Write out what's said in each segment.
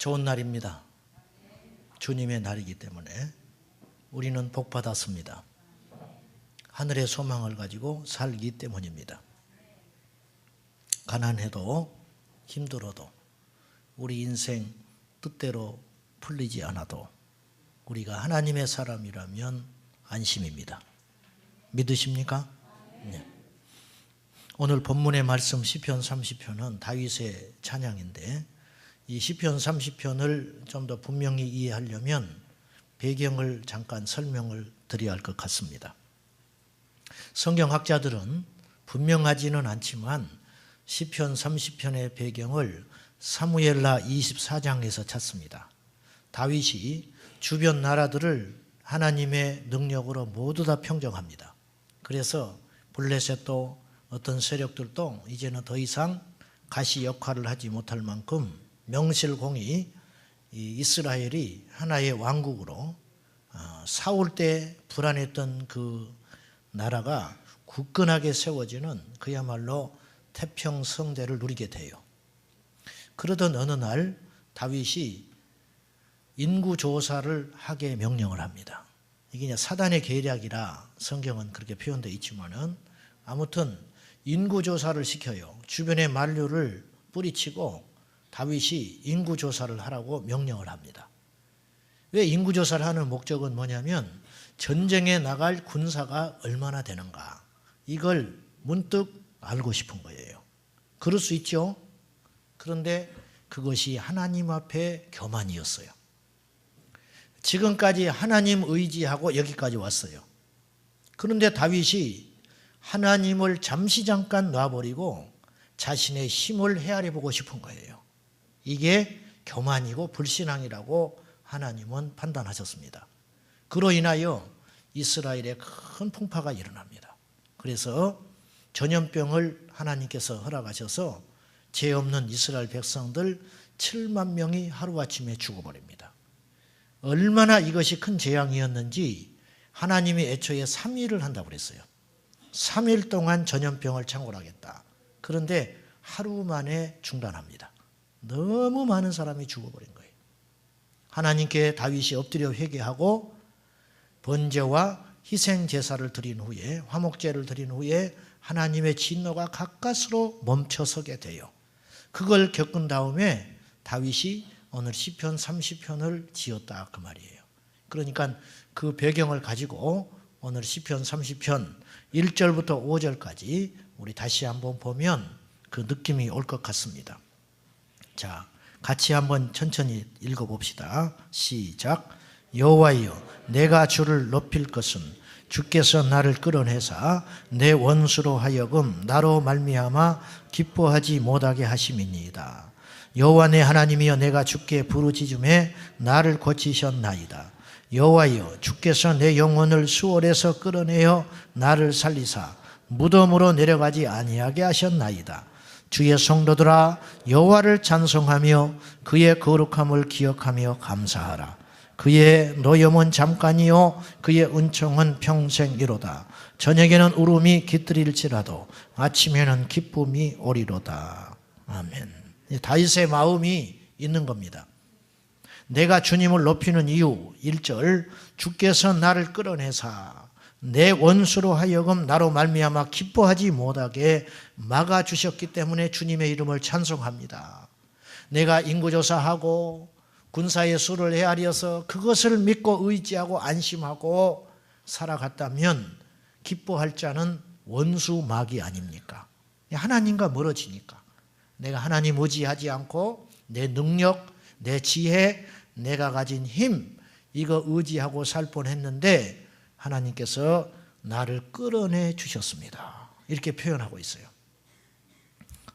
좋은 날입니다. 주님의 날이기 때문에 우리는 복 받았습니다. 하늘의 소망을 가지고 살기 때문입니다. 가난해도 힘들어도 우리 인생 뜻대로 풀리지 않아도 우리가 하나님의 사람이라면 안심입니다. 믿으십니까? 네. 오늘 본문의 말씀 시편 30편은 다윗의 찬양인데 이 시편 30편을 좀 더 분명히 이해하려면 배경을 잠깐 설명을 드려야 할 것 같습니다. 성경학자들은 분명하지는 않지만 시편 30편의 배경을 사무엘하 24장에서 찾습니다. 다윗이 주변 나라들을 하나님의 능력으로 모두 다 평정합니다. 그래서 블레셋도 어떤 세력들도 이제는 더 이상 가시 역할을 하지 못할 만큼 명실공히 이스라엘이 하나의 왕국으로 사울 때 불안했던 그 나라가 굳건하게 세워지는 그야말로 태평성대를 누리게 돼요. 그러던 어느 날 다윗이 인구조사를 하게 명령을 합니다. 이게 이제 사단의 계략이라 성경은 그렇게 표현되어 있지만은 아무튼 인구조사를 시켜요. 주변의 만류를 뿌리치고 다윗이 인구조사를 하라고 명령을 합니다. 왜 인구조사를 하는 목적은 뭐냐면 전쟁에 나갈 군사가 얼마나 되는가 이걸 문득 알고 싶은 거예요. 그럴 수 있죠. 그런데 그것이 하나님 앞에 교만이었어요. 지금까지 하나님 의지하고 여기까지 왔어요. 그런데 다윗이 하나님을 잠시 잠깐 놔버리고 자신의 힘을 헤아려 보고 싶은 거예요. 이게 교만이고 불신앙이라고 하나님은 판단하셨습니다. 그로 인하여 이스라엘에 큰 풍파가 일어납니다. 그래서 전염병을 하나님께서 허락하셔서 죄 없는 이스라엘 백성들 7만 명이 하루아침에 죽어버립니다. 얼마나 이것이 큰 재앙이었는지 하나님이 애초에 3일을 한다고 그랬어요. 3일 동안 전염병을 창궐하겠다. 그런데 하루 만에 중단합니다. 너무 많은 사람이 죽어버린 거예요. 하나님께 다윗이 엎드려 회개하고 번제와 희생 제사를 드린 후에 화목제를 드린 후에 하나님의 진노가 가까스로 멈춰서게 돼요. 그걸 겪은 다음에 다윗이 오늘 시편 30편을 지었다 그 말이에요. 그러니까 그 배경을 가지고 오늘 시편 30편 1절부터 5절까지 우리 다시 한번 보면 그 느낌이 올 것 같습니다. 자, 같이 한번 천천히 읽어봅시다. 시작. 여호와여, 내가 주를 높일 것은 주께서 나를 끌어내사 내 원수로 하여금 나로 말미암아 기뻐하지 못하게 하심이니이다. 여호와 내 하나님이여, 내가 주께 부르짖음에 나를 고치셨나이다. 여호와여, 주께서 내 영혼을 수월에서 끌어내어 나를 살리사 무덤으로 내려가지 아니하게 하셨나이다. 주의 성도들아, 여호와를 찬송하며 그의 거룩함을 기억하며 감사하라. 그의 노염은 잠깐이요 그의 은총은 평생이로다. 저녁에는 울음이 깃들일지라도 아침에는 기쁨이 오리로다. 아멘. 다윗의 마음이 있는 겁니다. 내가 주님을 높이는 이유 1절, 주께서 나를 끌어내사 내 원수로 하여금 나로 말미암아 기뻐하지 못하게 막아주셨기 때문에 주님의 이름을 찬송합니다. 내가 인구조사하고 군사의 수를 헤아려서 그것을 믿고 의지하고 안심하고 살아갔다면 기뻐할 자는 원수 마귀 아닙니까? 하나님과 멀어지니까 내가 하나님 의지하지 않고 내 능력, 내 지혜, 내가 가진 힘 이거 의지하고 살 뻔했는데 하나님께서 나를 끌어내 주셨습니다. 이렇게 표현하고 있어요.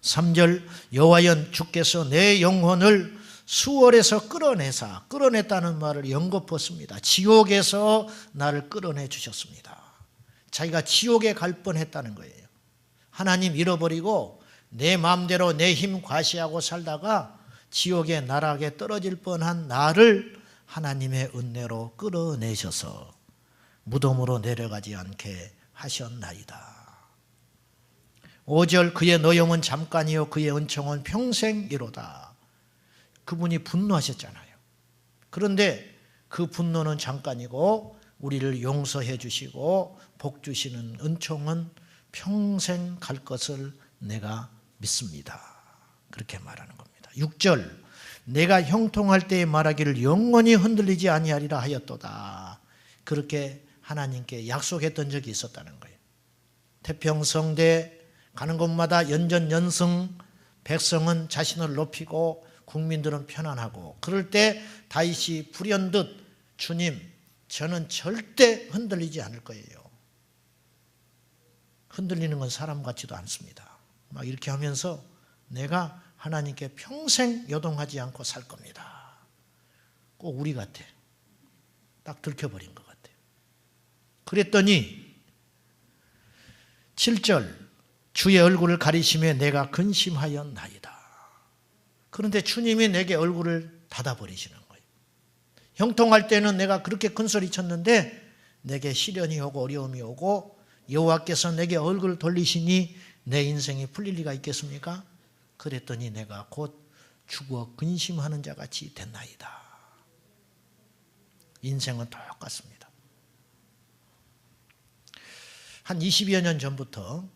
3절, 여호와여, 주께서 내 영혼을 수월에서 끌어내사, 끌어냈다는 말을 연거푸었습니다. 지옥에서 나를 끌어내 주셨습니다. 자기가 지옥에 갈 뻔했다는 거예요. 하나님 잃어버리고 내 마음대로 내 힘 과시하고 살다가 지옥의 나락에 떨어질 뻔한 나를 하나님의 은혜로 끌어내셔서 무덤으로 내려가지 않게 하셨나이다. 5절, 그의 노염은 잠깐이요 그의 은총은 평생이로다. 그분이 분노하셨잖아요. 그런데 그 분노는 잠깐이고 우리를 용서해 주시고 복 주시는 은총은 평생 갈 것을 내가 믿습니다. 그렇게 말하는 겁니다. 6절, 내가 형통할 때에 말하기를 영원히 흔들리지 아니하리라 하였도다. 그렇게 하나님께 약속했던 적이 있었다는 거예요. 태평성대 가는 곳마다 연전연승, 백성은 자신을 높이고 국민들은 편안하고, 그럴 때 다윗이 불현듯 주님, 저는 절대 흔들리지 않을 거예요. 흔들리는 건 사람 같지도 않습니다. 막 이렇게 하면서 내가 하나님께 평생 요동하지 않고 살 겁니다. 꼭 우리 같아. 딱 들켜버린 것 같아요. 그랬더니 7절, 주의 얼굴을 가리심에 내가 근심하였나이다. 그런데 주님이 내게 얼굴을 닫아버리시는 거예요. 형통할 때는 내가 그렇게 큰 소리 쳤는데 내게 시련이 오고 어려움이 오고 여호와께서 내게 얼굴을 돌리시니 내 인생이 풀릴 리가 있겠습니까? 그랬더니 내가 곧 죽어 근심하는 자같이 됐나이다. 인생은 똑같습니다. 한 20여 년 전부터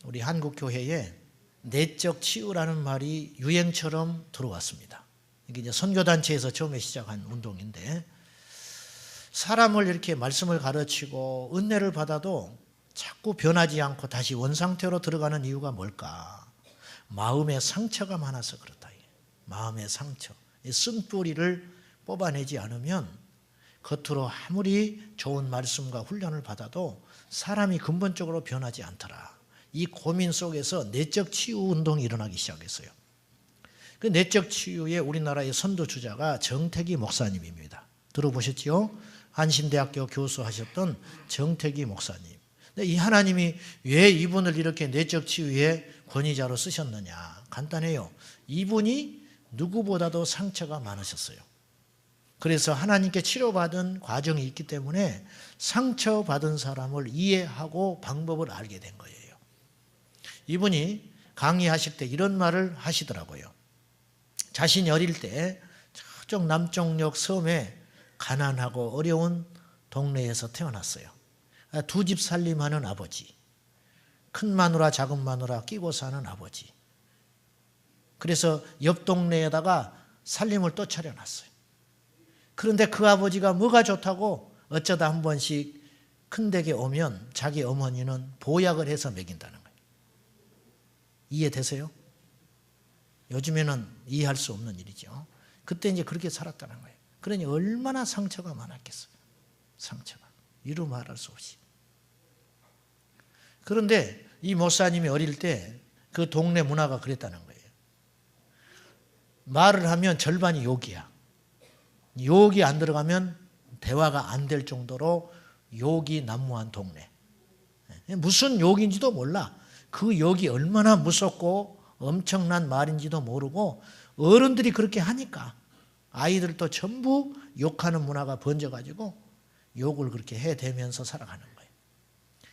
우리 한국 교회에 내적 치유라는 말이 유행처럼 들어왔습니다. 이게 이제 선교단체에서 처음에 시작한 운동인데, 사람을 이렇게 말씀을 가르치고 은혜를 받아도 자꾸 변하지 않고 다시 원상태로 들어가는 이유가 뭘까? 마음의 상처가 많아서 그렇다. 마음의 상처. 이 쓴뿌리를 뽑아내지 않으면 겉으로 아무리 좋은 말씀과 훈련을 받아도 사람이 근본적으로 변하지 않더라. 이 고민 속에서 내적 치유 운동이 일어나기 시작했어요. 그 내적 치유의 우리나라의 선도주자가 정택이 목사님입니다. 들어보셨지요? 한신대학교 교수하셨던 정택이 목사님. 근데 이 하나님이 왜 이분을 이렇게 내적 치유의 권위자로 쓰셨느냐? 간단해요. 이분이 누구보다도 상처가 많으셨어요. 그래서 하나님께 치료받은 과정이 있기 때문에 상처받은 사람을 이해하고 방법을 알게 된 거예요. 이분이 강의하실 때 이런 말을 하시더라고요. 자신이 어릴 때 저쪽 남쪽역 섬에 가난하고 어려운 동네에서 태어났어요. 두 집 살림하는 아버지, 큰 마누라 작은 마누라 끼고 사는 아버지. 그래서 옆 동네에다가 살림을 또 차려놨어요. 그런데 그 아버지가 뭐가 좋다고 어쩌다 한 번씩 큰 댁에 오면 자기 어머니는 보약을 해서 먹인다는 거예요. 이해되세요? 요즘에는 이해할 수 없는 일이죠. 그때 이제 그렇게 살았다는 거예요. 그러니 얼마나 상처가 많았겠어요. 상처가. 이루 말할 수 없이. 그런데 이 목사님이 어릴 때 그 동네 문화가 그랬다는 거예요. 말을 하면 절반이 욕이야. 욕이 안 들어가면 대화가 안 될 정도로 욕이 난무한 동네. 무슨 욕인지도 몰라. 그 욕이 얼마나 무섭고 엄청난 말인지도 모르고 어른들이 그렇게 하니까 아이들도 전부 욕하는 문화가 번져가지고 욕을 그렇게 해대면서 살아가는 거예요.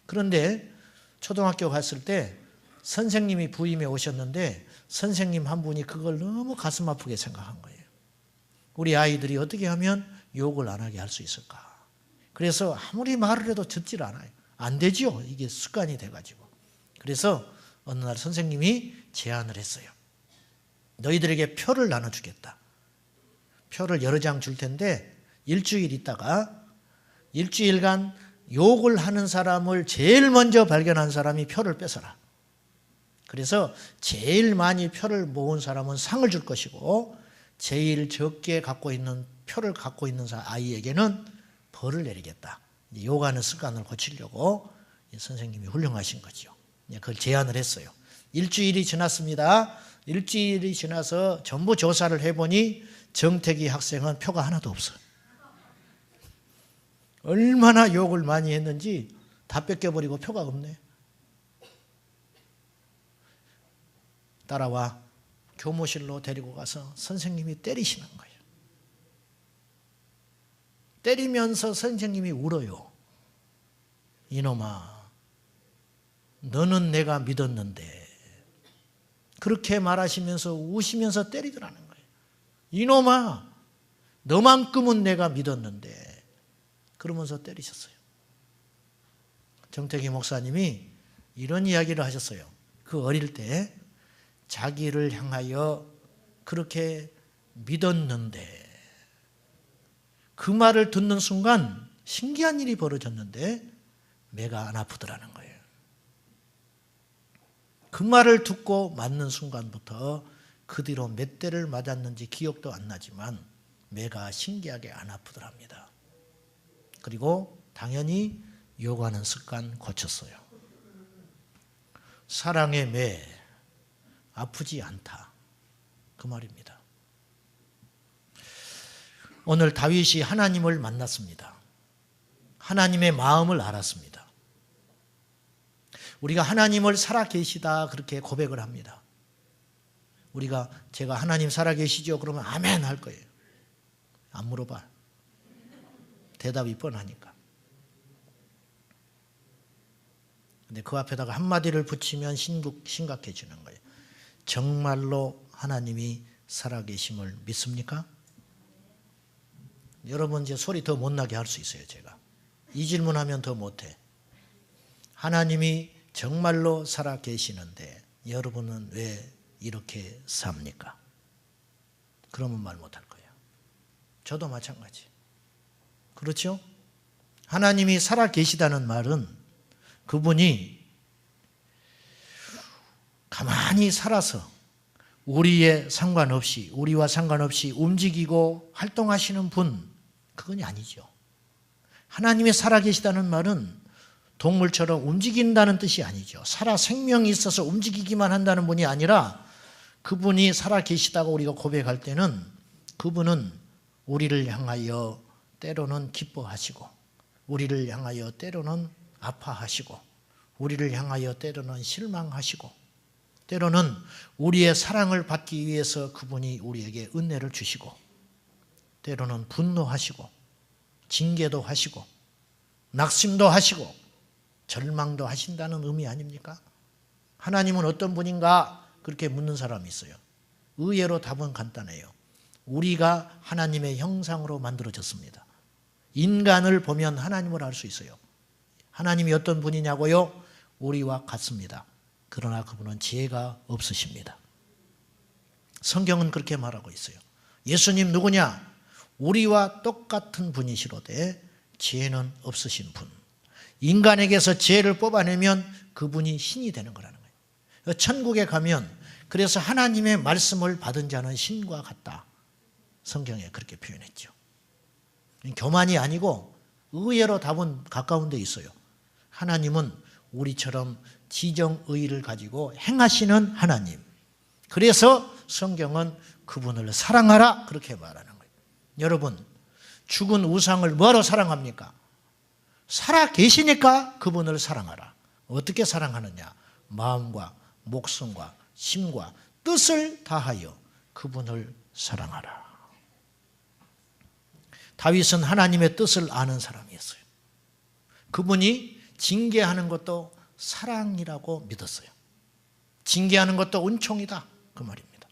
그런데 초등학교 갔을 때 선생님이 부임해 오셨는데 선생님 한 분이 그걸 너무 가슴 아프게 생각한 거예요. 우리 아이들이 어떻게 하면 욕을 안 하게 할 수 있을까? 그래서 아무리 말을 해도 듣질 않아요. 안 되죠. 이게 습관이 돼가지고. 그래서 어느 날 선생님이 제안을 했어요. 너희들에게 표를 나눠주겠다. 표를 여러 장 줄 텐데 일주일 있다가 일주일간 욕을 하는 사람을 제일 먼저 발견한 사람이 표를 뺏어라. 그래서 제일 많이 표를 모은 사람은 상을 줄 것이고 제일 적게 갖고 있는 표를 갖고 있는 아이에게는 벌을 내리겠다. 욕하는 습관을 고치려고 선생님이 훌륭하신 거죠. 그걸 제안을 했어요. 일주일이 지났습니다. 일주일이 지나서 전부 조사를 해보니 정택이 학생은 표가 하나도 없어요. 얼마나 욕을 많이 했는지 다 뺏겨버리고 표가 없네. 따라와 교무실로 데리고 가서 선생님이 때리시는 거예요. 때리면서 선생님이 울어요. 이놈아, 너는 내가 믿었는데. 그렇게 말하시면서 우시면서 때리더라는 거예요. 이놈아, 너만큼은 내가 믿었는데, 그러면서 때리셨어요. 정태기 목사님이 이런 이야기를 하셨어요. 그 어릴 때 자기를 향하여 그렇게 믿었는데, 그 말을 듣는 순간 신기한 일이 벌어졌는데 매가 안 아프더라는 거예요. 그 말을 듣고 맞는 순간부터 그 뒤로 몇 대를 맞았는지 기억도 안 나지만 매가 신기하게 안 아프더랍니다. 그리고 당연히 요구하는 습관 고쳤어요. 사랑의 매, 아프지 않다. 그 말입니다. 오늘 다윗이 하나님을 만났습니다. 하나님의 마음을 알았습니다. 우리가 하나님을 살아계시다 그렇게 고백을 합니다. 우리가 제가 하나님 살아계시죠? 그러면 아멘 할 거예요. 안 물어봐. 대답이 뻔하니까. 근데 그 앞에다가 한마디를 붙이면 심각해지는 거예요. 정말로 하나님이 살아계심을 믿습니까? 여러분 이제 소리 더 못나게 할 수 있어요. 제가 이 질문하면 더 못해. 하나님이 정말로 살아계시는데 여러분은 왜 이렇게 삽니까? 그러면 말 못할 거예요. 저도 마찬가지. 그렇죠? 하나님이 살아계시다는 말은 그분이 가만히 살아서 우리와 상관없이 움직이고 활동하시는 분, 그건 아니죠. 하나님이 살아계시다는 말은 동물처럼 움직인다는 뜻이 아니죠. 살아 생명이 있어서 움직이기만 한다는 분이 아니라 그분이 살아계시다고 우리가 고백할 때는 그분은 우리를 향하여 때로는 기뻐하시고, 우리를 향하여 때로는 아파하시고, 우리를 향하여 때로는 실망하시고, 때로는 우리의 사랑을 받기 위해서 그분이 우리에게 은혜를 주시고, 때로는 분노하시고, 징계도 하시고, 낙심도 하시고, 절망도 하신다는 의미 아닙니까? 하나님은 어떤 분인가? 그렇게 묻는 사람이 있어요. 의외로 답은 간단해요. 우리가 하나님의 형상으로 만들어졌습니다. 인간을 보면 하나님을 알 수 있어요. 하나님이 어떤 분이냐고요? 우리와 같습니다. 그러나 그분은 지혜가 없으십니다. 성경은 그렇게 말하고 있어요. 예수님 누구냐? 우리와 똑같은 분이시로되 지혜는 없으신 분. 인간에게서 지혜를 뽑아내면 그분이 신이 되는 거라는 거예요. 천국에 가면 그래서 하나님의 말씀을 받은 자는 신과 같다. 성경에 그렇게 표현했죠. 교만이 아니고 의외로 답은 가까운 데 있어요. 하나님은 우리처럼 지정의의를 가지고 행하시는 하나님. 그래서 성경은 그분을 사랑하라 그렇게 말하는 거예요. 여러분, 죽은 우상을 뭐하러 사랑합니까? 살아 계시니까 그분을 사랑하라. 어떻게 사랑하느냐? 마음과 목숨과 힘과 뜻을 다하여 그분을 사랑하라. 다윗은 하나님의 뜻을 아는 사람이었어요. 그분이 징계하는 것도 사랑이라고 믿었어요. 징계하는 것도 은총이다 그 말입니다.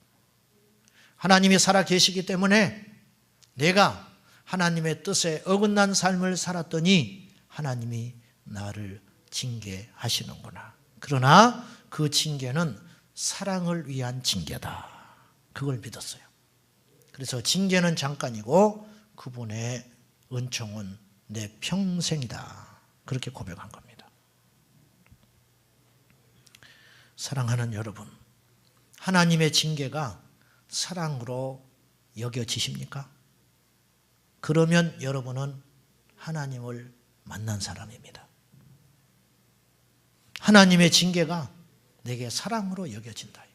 하나님이 살아 계시기 때문에 내가 하나님의 뜻에 어긋난 삶을 살았더니 하나님이 나를 징계하시는구나. 그러나 그 징계는 사랑을 위한 징계다. 그걸 믿었어요. 그래서 징계는 잠깐이고 그분의 은총은 내 평생이다. 그렇게 고백한 겁니다. 사랑하는 여러분, 하나님의 징계가 사랑으로 여겨지십니까? 그러면 여러분은 하나님을 만난 사람입니다. 하나님의 징계가 내게 사랑으로 여겨진다.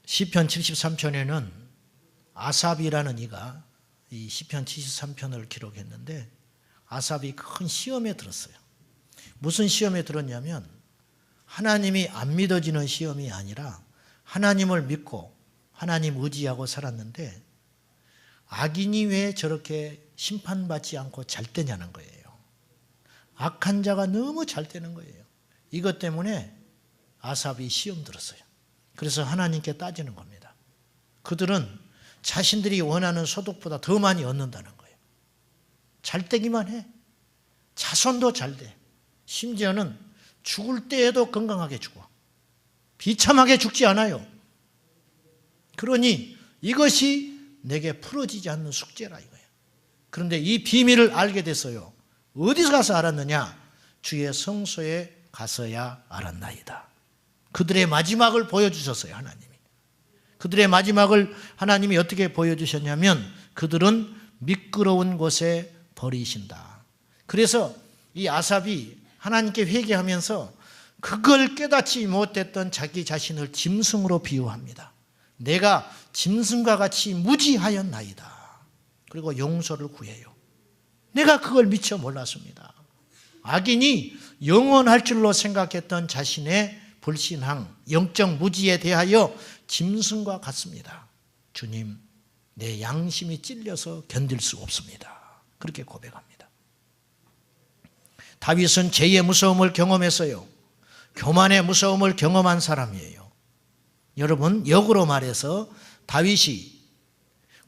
시편 73편에는 아삽이라는 이가 이 시편 73편을 기록했는데 아삽이 큰 시험에 들었어요. 무슨 시험에 들었냐면 하나님이 안 믿어지는 시험이 아니라 하나님을 믿고 하나님 의지하고 살았는데 악인이 왜 저렇게 심판받지 않고 잘 되냐는 거예요. 악한 자가 너무 잘 되는 거예요. 이것 때문에 아삽이 시험 들었어요. 그래서 하나님께 따지는 겁니다. 그들은 자신들이 원하는 소득보다 더 많이 얻는다는 거예요. 잘 되기만 해. 자손도 잘 돼. 심지어는 죽을 때에도 건강하게 죽어. 비참하게 죽지 않아요. 그러니 이것이 내게 풀어지지 않는 숙제라 이거예요. 그런데 이 비밀을 알게 됐어요. 어디서 가서 알았느냐? 주의 성소에 가서야 알았나이다. 그들의 마지막을 보여주셨어요, 하나님이. 그들의 마지막을 하나님이 어떻게 보여주셨냐면 그들은 미끄러운 곳에 버리신다. 그래서 이 아삽이 하나님께 회개하면서 그걸 깨닫지 못했던 자기 자신을 짐승으로 비유합니다. 내가 짐승과 같이 무지하였나이다. 그리고 용서를 구해요. 내가 그걸 미처 몰랐습니다. 악인이 영원할 줄로 생각했던 자신의 불신앙, 영적 무지에 대하여 짐승과 같습니다. 주님, 내 양심이 찔려서 견딜 수 없습니다. 그렇게 고백합니다. 다윗은 죄의 무서움을 경험했어요. 교만의 무서움을 경험한 사람이에요. 여러분, 역으로 말해서 다윗이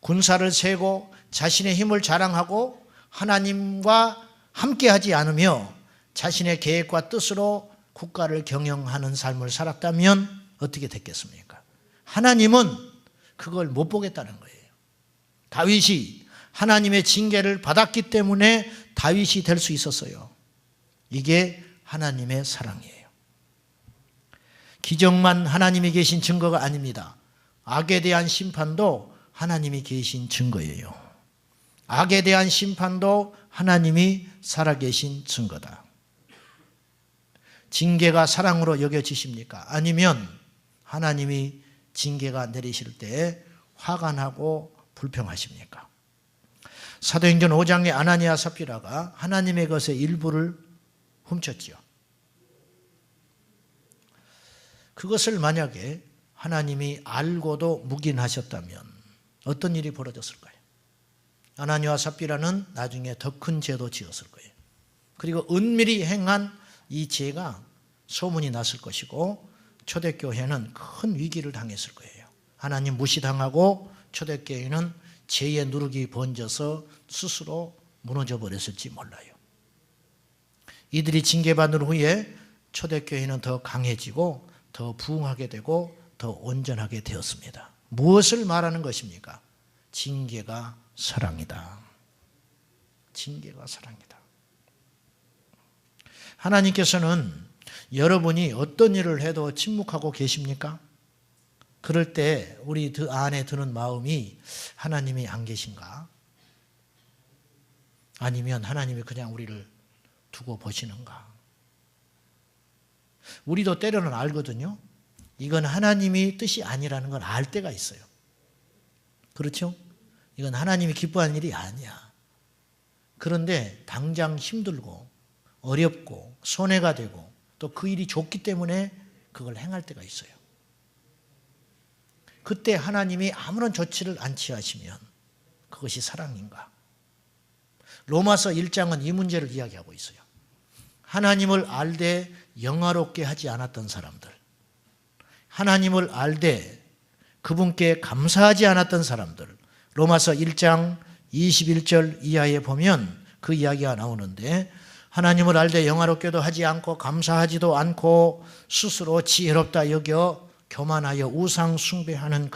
군사를 세고 자신의 힘을 자랑하고 하나님과 함께하지 않으며 자신의 계획과 뜻으로 국가를 경영하는 삶을 살았다면 어떻게 됐겠습니까? 하나님은 그걸 못 보겠다는 거예요. 다윗이 하나님의 징계를 받았기 때문에 다윗이 될 수 있었어요. 이게 하나님의 사랑이에요. 기적만 하나님이 계신 증거가 아닙니다. 악에 대한 심판도 하나님이 계신 증거예요. 악에 대한 심판도 하나님이 살아계신 증거다. 징계가 사랑으로 여겨지십니까? 아니면 하나님이 징계가 내리실 때 화가 나고 불평하십니까? 사도행전 5장의 아나니아 삽비라가 하나님의 것의 일부를 훔쳤지요. 그것을 만약에 하나님이 알고도 묵인하셨다면 어떤 일이 벌어졌을까요? 아나니아와 삽비라는 나중에 더 큰 죄도 지었을 거예요. 그리고 은밀히 행한 이 죄가 소문이 났을 것이고 초대교회는 큰 위기를 당했을 거예요. 하나님 무시당하고 초대교회는 죄의 누룩이 번져서 스스로 무너져 버렸을지 몰라요. 이들이 징계받은 후에 초대교회는 더 강해지고 더 부흥하게 되고 더 온전하게 되었습니다. 무엇을 말하는 것입니까? 징계가 사랑이다. 징계가 사랑이다. 하나님께서는 여러분이 어떤 일을 해도 침묵하고 계십니까? 그럴 때 우리 안에 드는 마음이 하나님이 안 계신가? 아니면 하나님이 그냥 우리를 두고 보시는가? 우리도 때로는 알거든요. 이건 하나님이 뜻이 아니라는 걸 알 때가 있어요. 그렇죠? 이건 하나님이 기뻐하는 일이 아니야. 그런데 당장 힘들고 어렵고 손해가 되고 또 그 일이 좋기 때문에 그걸 행할 때가 있어요. 그때 하나님이 아무런 조치를 안 취하시면 그것이 사랑인가? 로마서 1장은 이 문제를 이야기하고 있어요. 하나님을 알되 영화롭게 하지 않았던 사람들, 하나님을 알되 그분께 감사하지 않았던 사람들, 로마서 1장 21절 이하에 보면 그 이야기가 나오는데 하나님을 알되 영화롭게도 하지 않고 감사하지도 않고 스스로 지혜롭다 여겨 교만하여 우상 숭배하는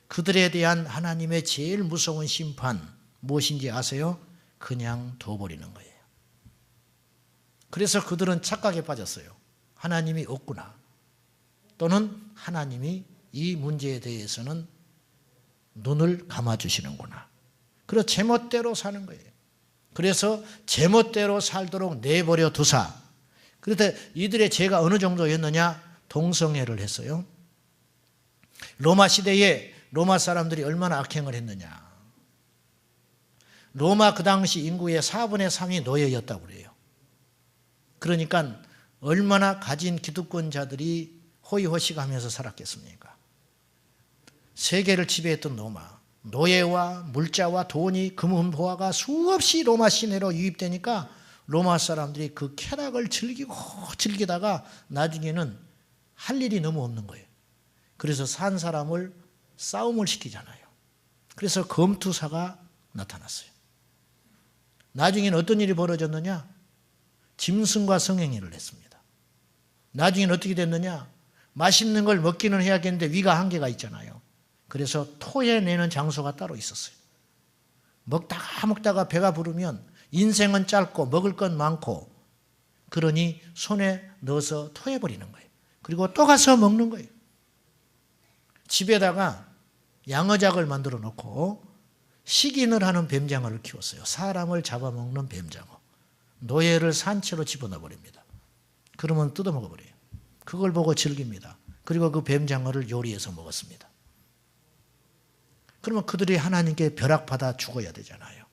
그들에 대한 하나님의 제일 무서운 심판 무엇인지 아세요? 그냥 둬버리는 거예요. 그래서 그들은 착각에 빠졌어요. 하나님이 없구나. 또는 하나님이 이 문제에 대해서는 눈을 감아주시는구나. 그래서 제멋대로 사는 거예요. 그래서 제멋대로 살도록 내버려 두사. 그런데 이들의 죄가 어느 정도였느냐? 동성애를 했어요. 로마 시대에 로마 사람들이 얼마나 악행을 했느냐. 로마 그 당시 인구의 4분의 3이 노예였다고 그래요. 그러니까 얼마나 가진 기득권자들이 호의호식하면서 살았겠습니까? 세계를 지배했던 로마, 노예와 물자와 돈이 금은보화가 수없이 로마 시내로 유입되니까 로마 사람들이 그 쾌락을 즐기다가 나중에는 할 일이 너무 없는 거예요. 그래서 산 사람을 싸움을 시키잖아요. 그래서 검투사가 나타났어요. 나중에는 어떤 일이 벌어졌느냐? 짐승과 성행위를 했습니다. 나중에는 어떻게 됐느냐? 맛있는 걸 먹기는 해야겠는데 위가 한계가 있잖아요. 그래서 토해내는 장소가 따로 있었어요. 먹다가 배가 부르면 인생은 짧고 먹을 건 많고 그러니 손에 넣어서 토해버리는 거예요. 그리고 또 가서 먹는 거예요. 집에다가 양어작을 만들어 놓고 식인을 하는 뱀장어를 키웠어요. 사람을 잡아먹는 뱀장어. 노예를 산채로 집어넣어 버립니다. 그러면 뜯어먹어버려요. 그걸 보고 즐깁니다. 그리고 그 뱀장어를 요리해서 먹었습니다. 그러면 그들이 하나님께 벼락받아 죽어야 되잖아요.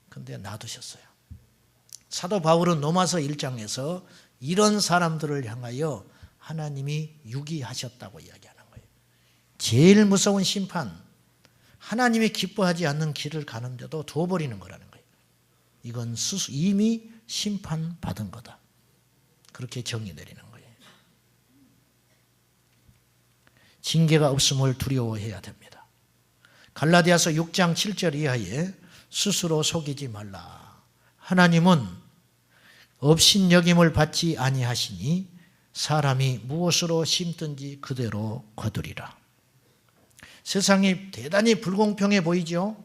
근데 놔두셨어요. 사도 바울은 로마서 1장에서 이런 사람들을 향하여 하나님이 유기하셨다고 이야기하는 거예요. 제일 무서운 심판, 하나님이 기뻐하지 않는 길을 가는데도 둬버리는 거라는 거예요. 이건 이미 심판받은 거다. 그렇게 정의 내리는 거예요. 징계가 없음을 두려워해야 됩니다. 갈라디아서 6장 7절 이하에 스스로 속이지 말라. 하나님은 업신여김을 받지 아니하시니 사람이 무엇으로 심든지 그대로 거두리라. 세상이 대단히 불공평해 보이죠?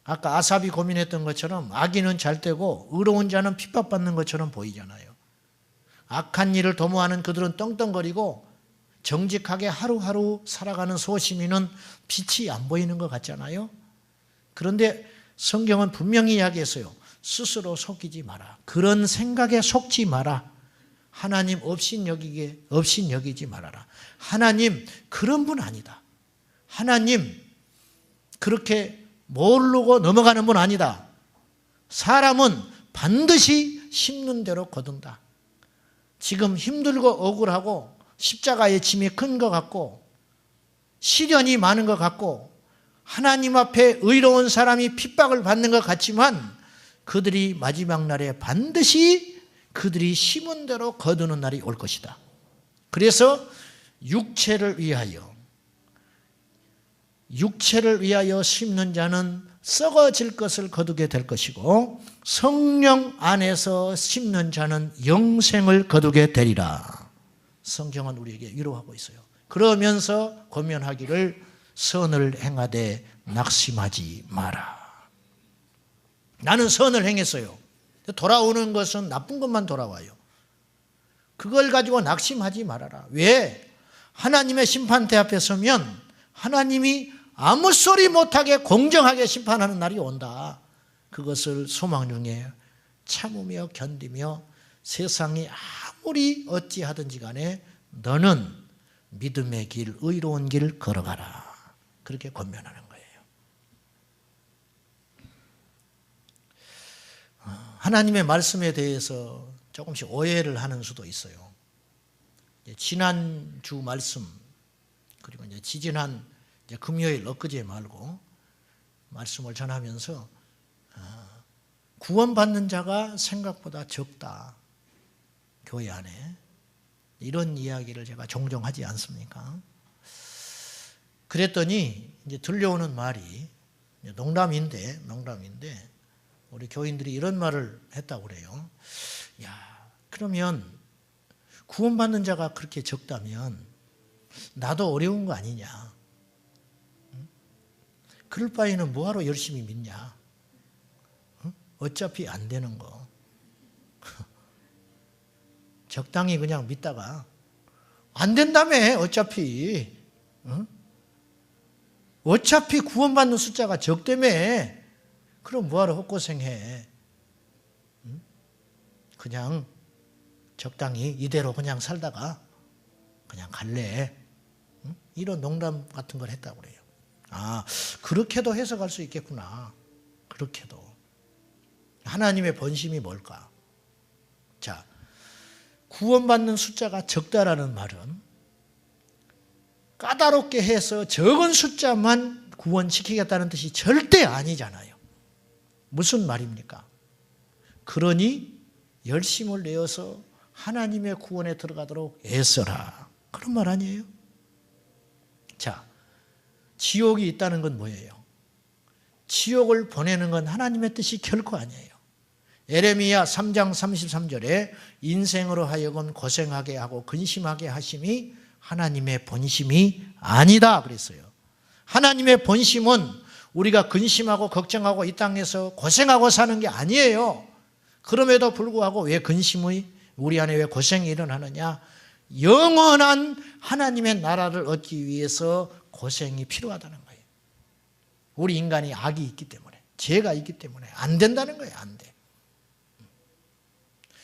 아까 아삽이 고민했던 것처럼 악인은 잘되고 의로운 자는 핍박받는 것처럼 보이잖아요. 악한 일을 도모하는 그들은 떵떵거리고 정직하게 하루하루 살아가는 소시민은 빛이 안 보이는 것 같잖아요. 그런데 성경은 분명히 이야기했어요. 스스로 속이지 마라. 그런 생각에 속지 마라. 하나님 업신여기지 말아라. 하나님 그런 분 아니다. 하나님 그렇게 모르고 넘어가는 분 아니다. 사람은 반드시 심는 대로 거둔다. 지금 힘들고 억울하고 십자가의 짐이 큰 것 같고 시련이 많은 것 같고 하나님 앞에 의로운 사람이 핍박을 받는 것 같지만 그들이 마지막 날에 반드시 그들이 심은 대로 거두는 날이 올 것이다. 그래서 육체를 위하여 심는 자는 썩어질 것을 거두게 될 것이고 성령 안에서 심는 자는 영생을 거두게 되리라. 성경은 우리에게 위로하고 있어요. 그러면서 권면하기를 선을 행하되 낙심하지 마라. 나는 선을 행했어요. 돌아오는 것은 나쁜 것만 돌아와요. 그걸 가지고 낙심하지 말아라. 왜? 하나님의 심판대 앞에 서면 하나님이 아무 소리 못하게 공정하게 심판하는 날이 온다. 그것을 소망 중에 참으며 견디며 세상이 아무리 어찌하든지 간에 너는 믿음의 길, 의로운 길 걸어가라. 그렇게 권면하는 거예요. 하나님의 말씀에 대해서 조금씩 오해를 하는 수도 있어요. 지난주 말씀 그리고 이제 지지난 금요일 엊그제 말고 말씀을 전하면서 구원받는 자가 생각보다 적다. 교회 안에 이런 이야기를 제가 종종 하지 않습니까? 그랬더니 이제 들려오는 말이 농담인데 우리 교인들이 이런 말을 했다고 그래요. 야, 그러면 구원받는 자가 그렇게 적다면 나도 어려운 거 아니냐? 그럴 바에는 뭐하러 열심히 믿냐? 어차피 안 되는 거. 적당히 그냥 믿다가 안 된다며 어차피. 어차피 구원받는 숫자가 적다며. 그럼 뭐하러 헛고생해. 그냥 적당히 이대로 그냥 살다가 그냥 갈래. 이런 농담 같은 걸 했다고 그래요. 아, 그렇게도 해석할 수 있겠구나. 그렇게도. 하나님의 본심이 뭘까? 자, 구원받는 숫자가 적다라는 말은 까다롭게 해서 적은 숫자만 구원시키겠다는 뜻이 절대 아니잖아요. 무슨 말입니까? 그러니 열심을 내어서 하나님의 구원에 들어가도록 애써라. 그런 말 아니에요? 자, 지옥이 있다는 건 뭐예요? 지옥을 보내는 건 하나님의 뜻이 결코 아니에요. 에레미야 3장 33절에 인생으로 하여금 고생하게 하고 근심하게 하심이 하나님의 본심이 아니다 그랬어요. 하나님의 본심은 우리가 근심하고 걱정하고 이 땅에서 고생하고 사는 게 아니에요. 그럼에도 불구하고 왜 근심이 우리 안에 왜 고생이 일어나느냐? 영원한 하나님의 나라를 얻기 위해서 고생이 필요하다는 거예요. 우리 인간이 악이 있기 때문에, 죄가 있기 때문에 안 된다는 거예요. 안 돼.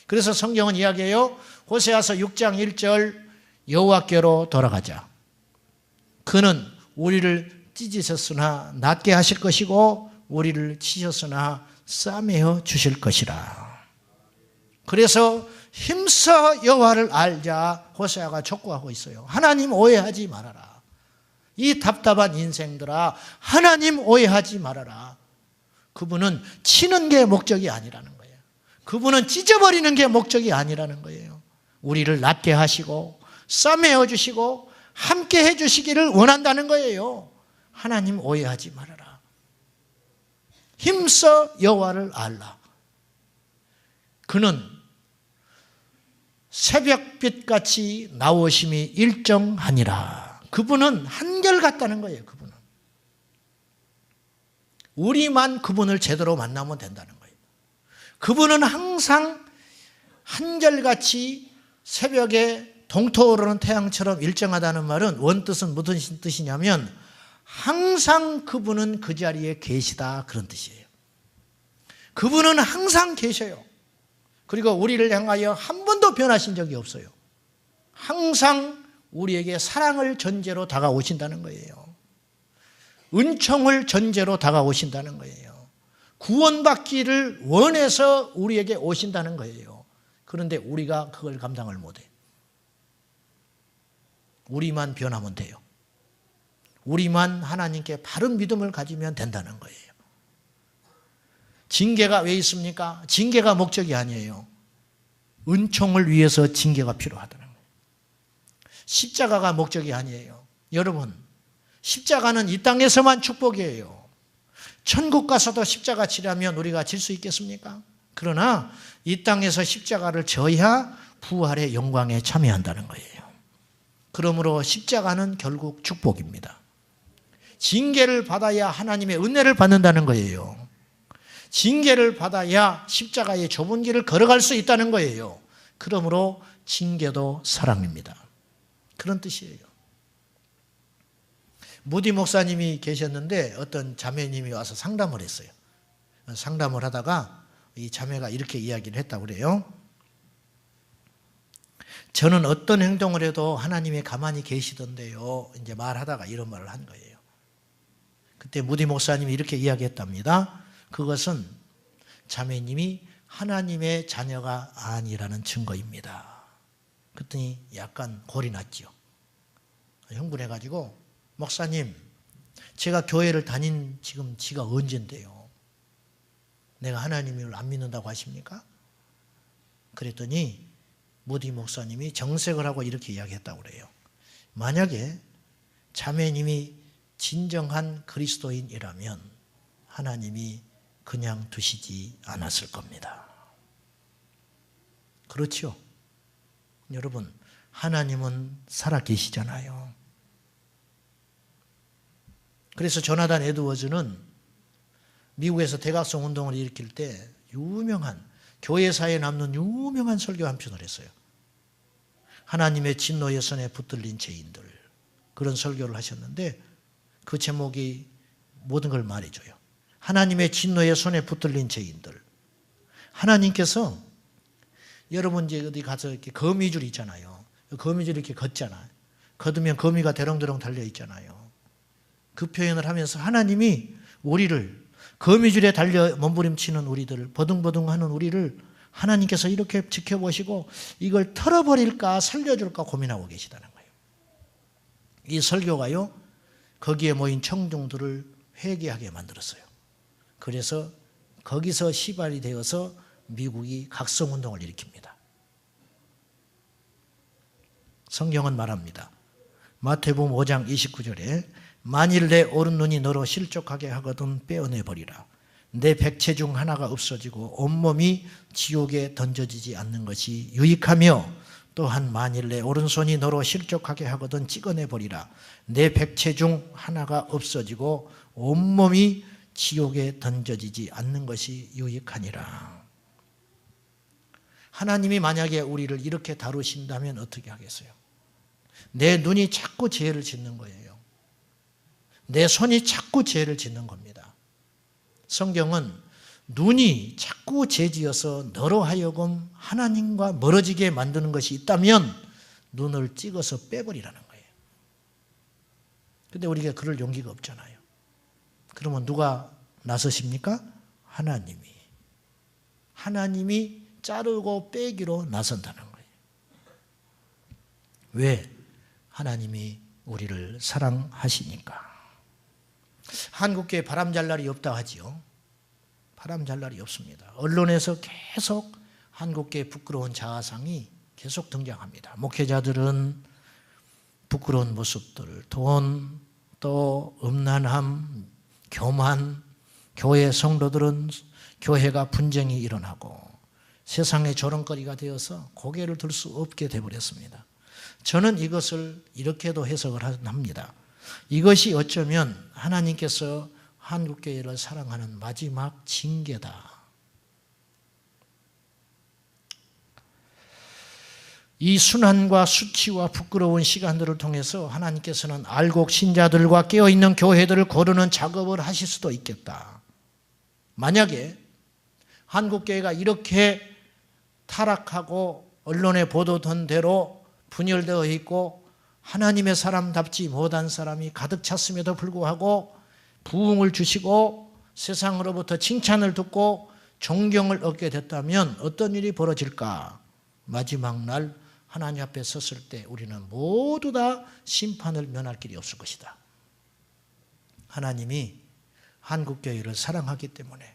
그래서 성경은 이야기해요. 호세아서 6장 1절 여호와께로 돌아가자. 그는 우리를 찢으셨으나 낫게 하실 것이고 우리를 치셨으나 싸매어 주실 것이라. 그래서 힘써 여호와를 알자 호세아가 촉구하고 있어요. 하나님 오해하지 말아라. 이 답답한 인생들아, 하나님 오해하지 말아라. 그분은 치는 게 목적이 아니라는 거예요. 그분은 찢어버리는 게 목적이 아니라는 거예요. 우리를 낫게 하시고 싸매어 주시고 함께 해주시기를 원한다는 거예요. 하나님 오해하지 말아라. 힘써 여호와를 알라. 그는 새벽빛같이 나오심이 일정하니라. 그분은 한결같다는 거예요. 그분은. 우리만 그분을 제대로 만나면 된다는 거예요. 그분은 항상 한결같이 새벽에 동토오르는 태양처럼 일정하다는 말은 원뜻은 무슨 뜻이냐면 항상 그분은 그 자리에 계시다 그런 뜻이에요. 그분은 항상 계셔요. 그리고 우리를 향하여 한 번도 변하신 적이 없어요. 항상 우리에게 사랑을 전제로 다가오신다는 거예요. 은총을 전제로 다가오신다는 거예요. 구원받기를 원해서 우리에게 오신다는 거예요. 그런데 우리가 그걸 감당을 못해요. 우리만 변하면 돼요. 우리만 하나님께 바른 믿음을 가지면 된다는 거예요. 징계가 왜 있습니까? 징계가 목적이 아니에요. 은총을 위해서 징계가 필요하다는 거예요. 십자가가 목적이 아니에요. 여러분, 십자가는 이 땅에서만 축복이에요. 천국 가서도 십자가 치려면 우리가 질 수 있겠습니까? 그러나 이 땅에서 십자가를 져야 부활의 영광에 참여한다는 거예요. 그러므로 십자가는 결국 축복입니다. 징계를 받아야 하나님의 은혜를 받는다는 거예요. 징계를 받아야 십자가의 좁은 길을 걸어갈 수 있다는 거예요. 그러므로 징계도 사랑입니다. 그런 뜻이에요. 무디 목사님이 계셨는데 어떤 자매님이 와서 상담을 했어요. 상담을 하다가 이 자매가 이렇게 이야기를 했다고 그래요. 저는 어떤 행동을 해도 하나님이 가만히 계시던데요. 이제 말하다가 이런 말을 한 거예요. 그때 무디 목사님이 이렇게 이야기했답니다. 그것은 자매님이 하나님의 자녀가 아니라는 증거입니다. 그랬더니 약간 골이 났죠. 흥분해가지고 목사님, 제가 교회를 다닌 지금 지가 언젠데요. 내가 하나님을 안 믿는다고 하십니까? 그랬더니 무디 목사님이 정색을 하고 이렇게 이야기했다고 그래요. 만약에 자매님이 진정한 그리스도인이라면 하나님이 그냥 두시지 않았을 겁니다. 그렇죠? 여러분, 하나님은 살아계시잖아요. 그래서 조나단 에드워즈는 미국에서 대각성 운동을 일으킬 때 유명한, 교회사에 남는 유명한 설교 한 편을 했어요. 하나님의 진노의 손에 붙들린 죄인들, 그런 설교를 하셨는데 그 제목이 모든 걸 말해줘요. 하나님의 진노의 손에 붙들린 죄인들. 하나님께서 여러분 이제 어디 가서 이렇게 거미줄 있잖아요. 거미줄 이렇게 걷잖아요. 걷으면 거미가 대롱대롱 달려 있잖아요. 그 표현을 하면서 하나님이 우리를 거미줄에 달려 몸부림치는 우리들을, 버둥버둥하는 우리를 하나님께서 이렇게 지켜보시고 이걸 털어버릴까 살려줄까 고민하고 계시다는 거예요. 이 설교가요, 거기에 모인 청중들을 회개하게 만들었어요. 그래서 거기서 시발이 되어서 미국이 각성운동을 일으킵니다. 성경은 말합니다. 마태복음 5장 29절에 만일 내 오른눈이 너로 실족하게 하거든 빼어내버리라. 내 백체 중 하나가 없어지고 온몸이 지옥에 던져지지 않는 것이 유익하며 또한 만일 내 오른손이 너로 실족하게 하거든 찍어내버리라. 내 백체 중 하나가 없어지고 온몸이 지옥에 던져지지 않는 것이 유익하니라. 하나님이 만약에 우리를 이렇게 다루신다면 어떻게 하겠어요? 내 눈이 자꾸 죄를 짓는 거예요. 내 손이 자꾸 죄를 짓는 겁니다. 성경은 눈이 자꾸 죄지어서 너로 하여금 하나님과 멀어지게 만드는 것이 있다면 눈을 찍어서 빼버리라는 거예요. 그런데 우리가 그럴 용기가 없잖아요. 그러면 누가 나서십니까? 하나님이 자르고 빼기로 나선다는 거예요. 왜? 하나님이 우리를 사랑하시니까. 한국교회 바람 잘 날이 없다 하지요. 바람 잘 날이 없습니다. 언론에서 계속 한국교회 부끄러운 자아상이 계속 등장합니다. 목회자들은 부끄러운 모습들, 돈, 또 음란함, 교만, 교회 성도들은 교회가 분쟁이 일어나고 세상의 조롱거리가 되어서 고개를 들 수 없게 되어버렸습니다. 저는 이것을 이렇게도 해석을 합니다. 이것이 어쩌면 하나님께서 한국교회를 사랑하는 마지막 징계다. 이 순환과 수치와 부끄러운 시간들을 통해서 하나님께서는 알곡 신자들과 깨어있는 교회들을 고르는 작업을 하실 수도 있겠다. 만약에 한국교회가 이렇게 타락하고 언론에 보도된 대로 분열되어 있고 하나님의 사람답지 못한 사람이 가득 찼음에도 불구하고 부흥을 주시고 세상으로부터 칭찬을 듣고 존경을 얻게 됐다면 어떤 일이 벌어질까? 마지막 날 하나님 앞에 섰을 때 우리는 모두 다 심판을 면할 길이 없을 것이다. 하나님이 한국교회를 사랑하기 때문에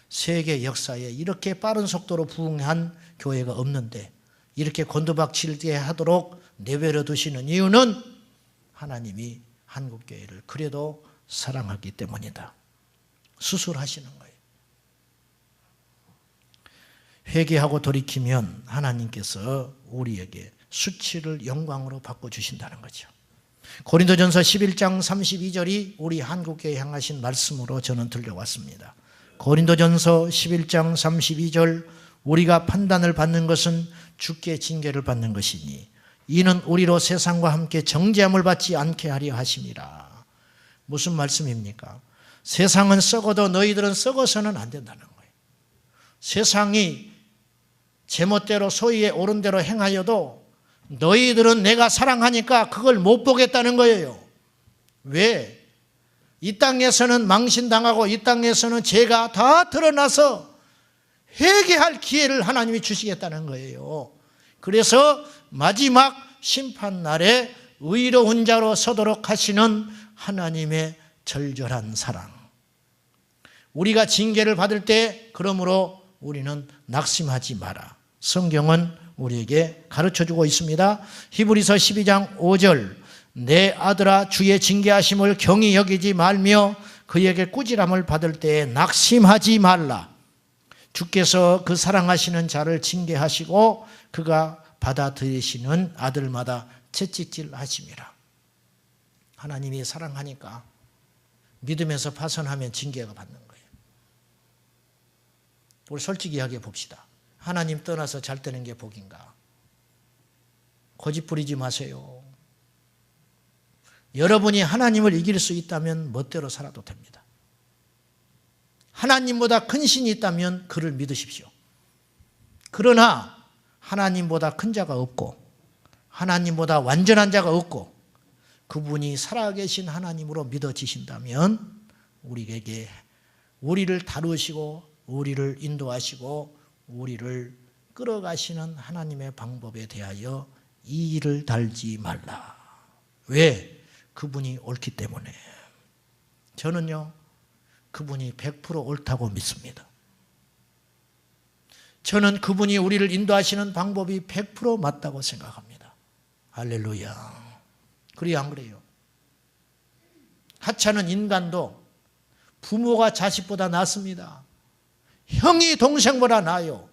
세계 역사에 이렇게 빠른 속도로 부흥한 교회가 없는데 이렇게 곤두박질게 하도록 내버려 두시는 이유는 하나님이 한국교회를 그래도 사랑하기 때문이다. 수술하시는 거예요. 회개하고 돌이키면 하나님께서 우리에게 수치를 영광으로 바꿔주신다는 거죠. 고린도전서 11장 32절이 우리 한국교회에 향하신 말씀으로 저는 들려왔습니다. 고린도전서 11장 32절 우리가 판단을 받는 것은 주께 징계를 받는 것이니 이는 우리로 세상과 함께 정죄함을 받지 않게 하려 하심이라. 무슨 말씀입니까? 세상은 썩어도 너희들은 썩어서는 안 된다는 거예요. 세상이 제멋대로 소위에 옳은 대로 행하여도 너희들은 내가 사랑하니까 그걸 못 보겠다는 거예요. 왜? 이 땅에서는 망신당하고 이 땅에서는 죄가 다 드러나서 회개할 기회를 하나님이 주시겠다는 거예요. 그래서 마지막 심판날에 의로운 자로 서도록 하시는 하나님의 절절한 사랑. 우리가 징계를 받을 때 그러므로 우리는 낙심하지 마라. 성경은 우리에게 가르쳐주고 있습니다. 히브리서 12장 5절 내 아들아 주의 징계하심을 경히 여기지 말며 그에게 꾸지람을 받을 때에 낙심하지 말라. 주께서 그 사랑하시는 자를 징계하시고 그가 받아들이시는 아들마다 채찍질 하심이라. 하나님이 사랑하니까 믿음에서 파선하면 징계가 받는 거예요. 우리 솔직히 이야기해 봅시다. 하나님 떠나서 잘 되는 게 복인가? 고집 부리지 마세요. 여러분이 하나님을 이길 수 있다면 멋대로 살아도 됩니다. 하나님보다 큰 신이 있다면 그를 믿으십시오. 그러나 하나님보다 큰 자가 없고 하나님보다 완전한 자가 없고 그분이 살아계신 하나님으로 믿어지신다면 우리에게 우리를 다루시고 우리를 인도하시고 우리를 끌어가시는 하나님의 방법에 대하여 이의를 달지 말라. 왜? 그분이 옳기 때문에. 저는요 그분이 100% 옳다고 믿습니다. 저는 그분이 우리를 인도하시는 방법이 100% 맞다고 생각합니다. 할렐루야. 그래요, 안 그래요? 하찮은 인간도 부모가 자식보다 낫습니다. 형이 동생보다 나아요.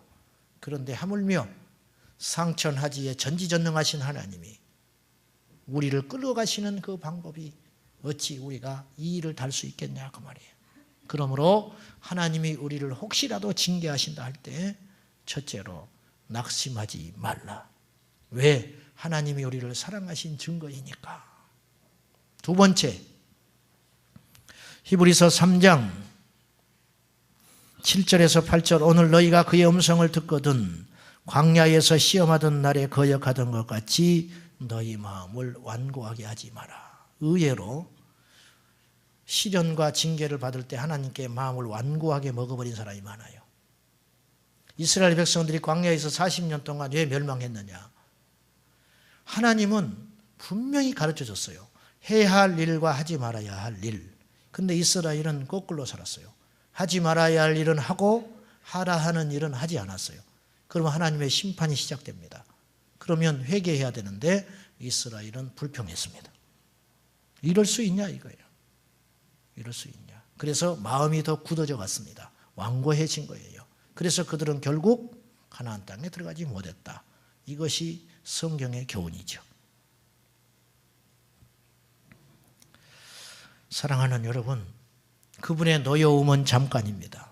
그런데 하물며 상천하지에 전지전능하신 하나님이 우리를 끌어가시는 그 방법이 어찌 우리가 이 일을 달 수 있겠냐 그 말이에요. 그러므로 하나님이 우리를 혹시라도 징계하신다 할 때 첫째로 낙심하지 말라. 왜? 하나님이 우리를 사랑하신 증거이니까. 두 번째, 히브리서 3장 7절에서 8절 오늘 너희가 그의 음성을 듣거든 광야에서 시험하던 날에 거역하던 것 같이 너희 마음을 완고하게 하지 마라. 의외로 시련과 징계를 받을 때 하나님께 마음을 완고하게 먹어버린 사람이 많아요. 이스라엘 백성들이 광야에서 40년 동안 왜 멸망했느냐? 하나님은 분명히 가르쳐줬어요. 해야 할 일과 하지 말아야 할 일. 근데 이스라엘은 거꾸로 살았어요. 하지 말아야 할 일은 하고 하라 하는 일은 하지 않았어요. 그러면 하나님의 심판이 시작됩니다. 그러면 회개해야 되는데 이스라엘은 불평했습니다. 이럴 수 있냐 이거예요. 이럴 수 있냐. 그래서 마음이 더 굳어져 갔습니다. 완고해진 거예요. 그래서 그들은 결국 가나안 땅에 들어가지 못했다. 이것이 성경의 교훈이죠. 사랑하는 여러분, 그분의 노여움은 잠깐입니다.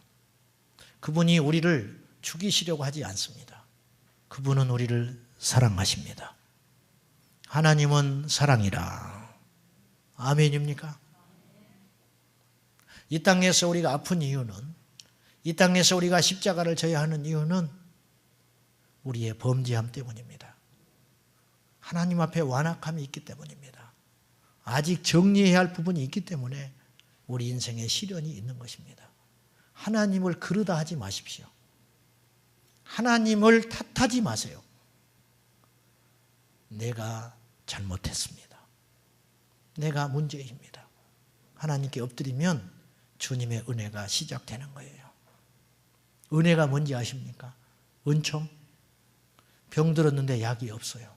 그분이 우리를 죽이시려고 하지 않습니다. 그분은 우리를 사랑하십니다. 하나님은 사랑이라. 아멘입니까? 이 땅에서 우리가 아픈 이유는, 이 땅에서 우리가 십자가를 져야 하는 이유는 우리의 범죄함 때문입니다. 하나님 앞에 완악함이 있기 때문입니다. 아직 정리해야 할 부분이 있기 때문에 우리 인생에 시련이 있는 것입니다. 하나님을 그르다 하지 마십시오. 하나님을 탓하지 마세요. 내가 잘못했습니다. 내가 문제입니다. 하나님께 엎드리면 주님의 은혜가 시작되는 거예요. 은혜가 뭔지 아십니까? 은총? 병들었는데 약이 없어요.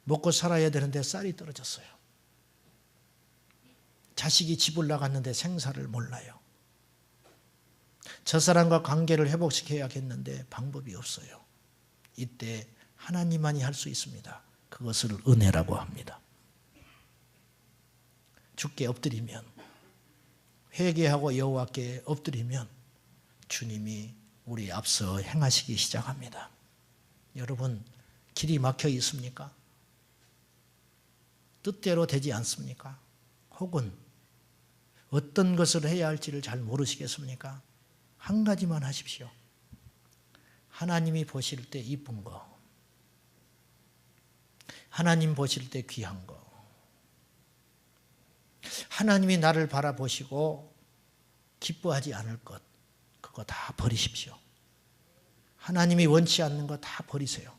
먹고 살아야 되는데 쌀이 떨어졌어요. 자식이 집을 나갔는데 생사를 몰라요. 저 사람과 관계를 회복시켜야겠는데 방법이 없어요. 이때 하나님만이 할 수 있습니다. 그것을 은혜라고 합니다. 주께 엎드리면, 회개하고 여호와께 엎드리면 주님이 우리 앞서 행하시기 시작합니다. 여러분, 길이 막혀 있습니까? 뜻대로 되지 않습니까? 혹은 어떤 것을 해야 할지를 잘 모르시겠습니까? 한 가지만 하십시오. 하나님이 보실 때 이쁜 거, 하나님 보실 때 귀한 거, 하나님이 나를 바라보시고 기뻐하지 않을 것, 그거 다 버리십시오. 하나님이 원치 않는 거 다 버리세요.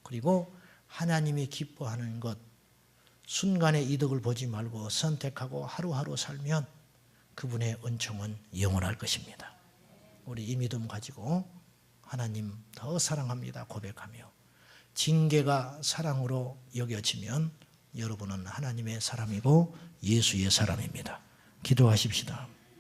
그리고 하나님이 기뻐하는 것, 순간의 이득을 보지 말고 선택하고 하루하루 살면 그분의 은총은 영원할 것입니다. 우리 이 믿음 가지고 하나님 더 사랑합니다 고백하며 징계가 사랑으로 여겨지면 여러분은 하나님의 사람이고 예수의 사람입니다. 기도하십시다.